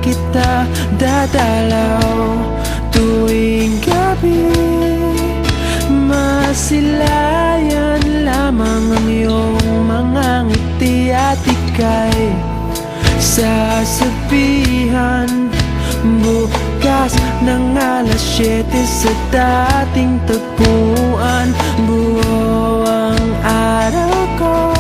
kita dadalaw tuwing gabi. Masilayan lamang ang iyong mga ngiti at ika'y sasabihan bukas ng alas 7 sa dating tagpuan. Buo ang araw ko,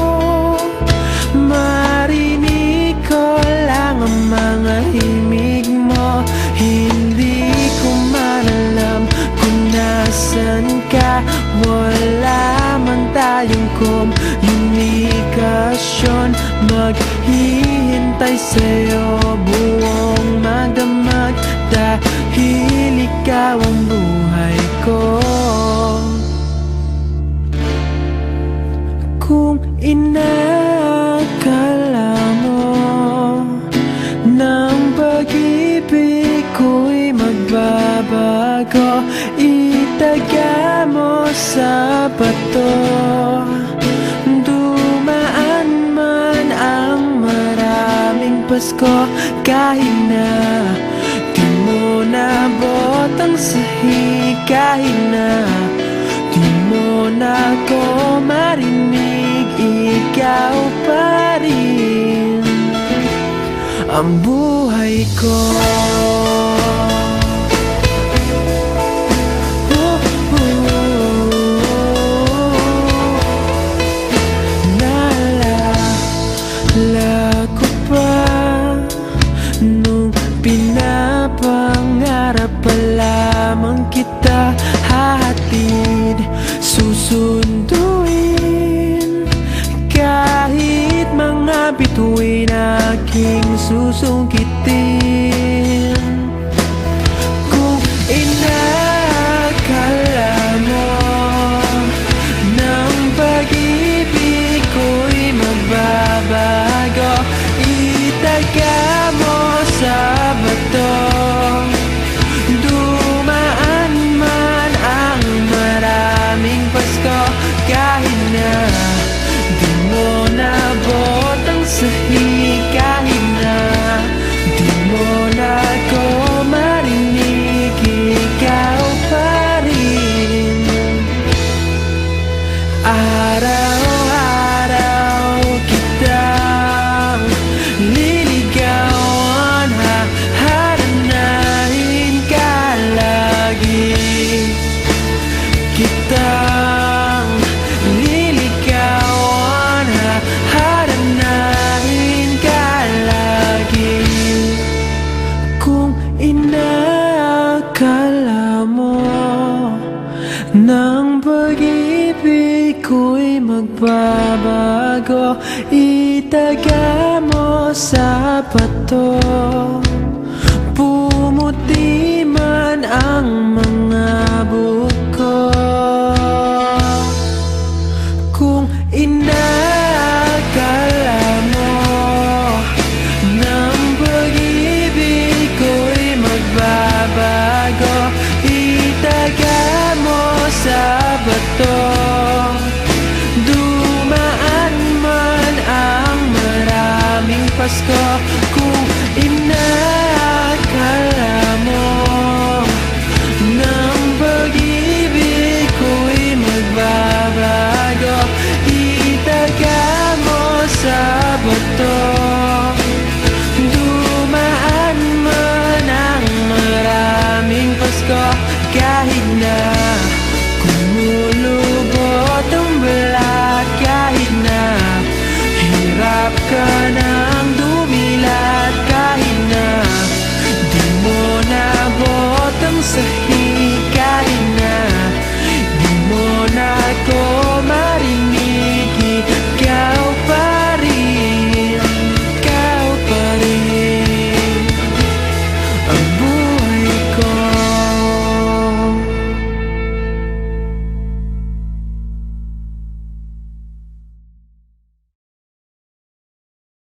marinig ko lang ang mga himig mo. Hindi ko man alam kung nasan ka, wala man tayong komunikasyon. Maghihintay sa'yo buong magdamag dahil ikaw ang buhay ko. Kung inakala mo ng pag-ibig ko'y magbabago, itaga mo sa bato. Dumaan man ang maraming Pasko, kahit na di mo nabot ang sahig, kahit na di mo na ako marinig, ikaw pa rin ang buhay ko. Naalala ko pa nung pinapangarap pa lamang kita hahatid, susunduin kahit mga bituin aking susungkitin. Kung inakala mo ng pag-ibig ko'y magbabago, itaga mo sa bato. Dumaan man ang maraming Pasko, kahit na di mo nabot ang sahig, kahit na di mo na ako marinig, ikaw pa rin. Araw-araw kitang liligawan, haharanahin ka lagi. Kitang liligawan, haharanahin ka lagi. Kung inakala mo ng pag-ibig ko'y magbabago, itaga mo sa bato. Pumuti man ang mga buko. Kung inakala mo ng pag-ibig ko'y magbabago, itaga mo sa bato. Dumaan man ang maraming Pasko,